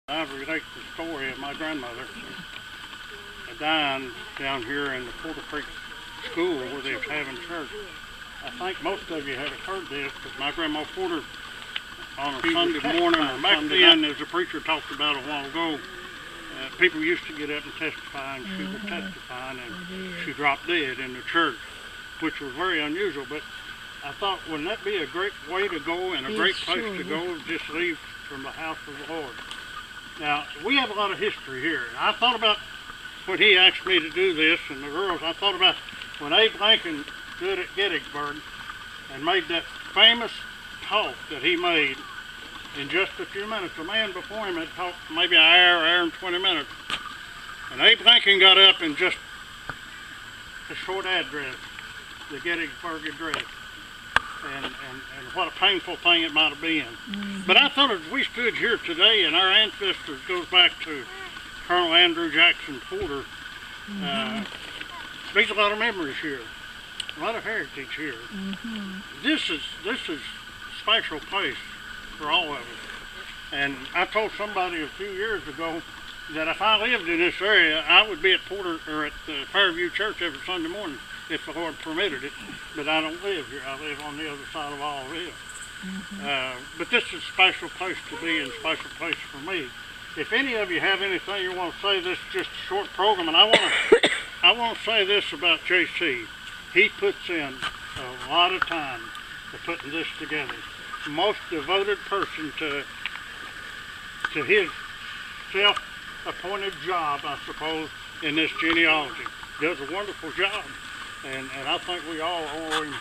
I relate the story of my grandmother dying down here in the Porter Creek school where they was having church. I think most of you have heard this, but my grandma Porter on a Sunday morning, or back then, as the preacher talked about a while ago, people used to get up and testify, and she was testifying, and she dropped dead in the church, which was very unusual. But I thought, wouldn't that be a great way to go and a great place to go, just leave from the house of the Lord? Now, we have a lot of history here. I thought about when he asked me to do this, and the girls, I thought about when Abe Lincoln stood at Gettysburg and made that famous talk that he made in just a few minutes. The man before him had talked maybe an hour and 20 minutes. And Abe Lincoln got up in just a short address, the Gettysburg Address. And what a painful thing it might have been. But I thought as we stood here today, and our ancestors goes back to Colonel Andrew Jackson Porter, there's a lot of memories here, a lot of heritage here. This is a special place for all of us. And I told somebody a few years ago that if I lived in this area, I would be at Porter or at the Fairview Church every Sunday morning if the Lord permitted it. But I don't live here. I live on the other side of all this. But this is a special place to be and a special place for me. If any of you have anything you want to say, this is just a short program, and I want to say this about JC. He puts in a lot of time to putting this together. Most devoted person to his self-appointed job, I suppose, in this genealogy. Does a wonderful job, and I think we all owe him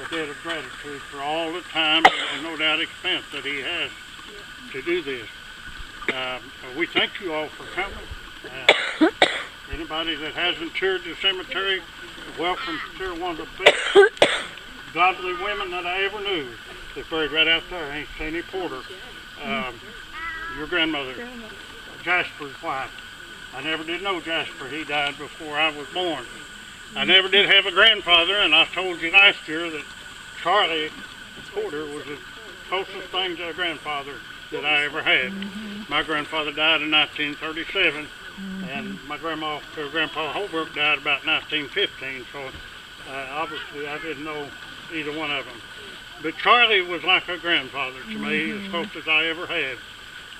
a debt of gratitude for all the time and no doubt expense that he has to do this. We thank you all for coming. Anybody that hasn't toured the cemetery, welcome to tour one of the best godly women that I ever knew. They're buried right out there, ain't Senia Porter, your grandmother, Jasper's wife. I never did know Jasper. He died before I was born. I never did have a grandfather, and I told you last year that Charlie Porter was the closest thing to a grandfather that I ever had. My grandfather died in 1937, and my Grandpa Holbrook died about 1915, so obviously I didn't know either one of them. But Charlie was like a grandfather to me, as close as I ever had.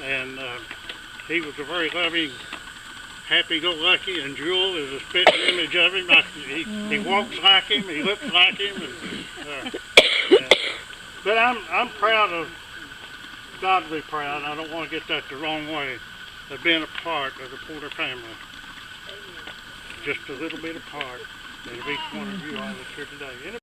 And he was a very loving, happy-go-lucky, and Jewel is a spitting image of him. He walks like him, he looks like him. But I'm proud of, godly proud, I don't want to get that the wrong way, of being a part of the Porter family. Just a little bit of part of each one of you all that's here today.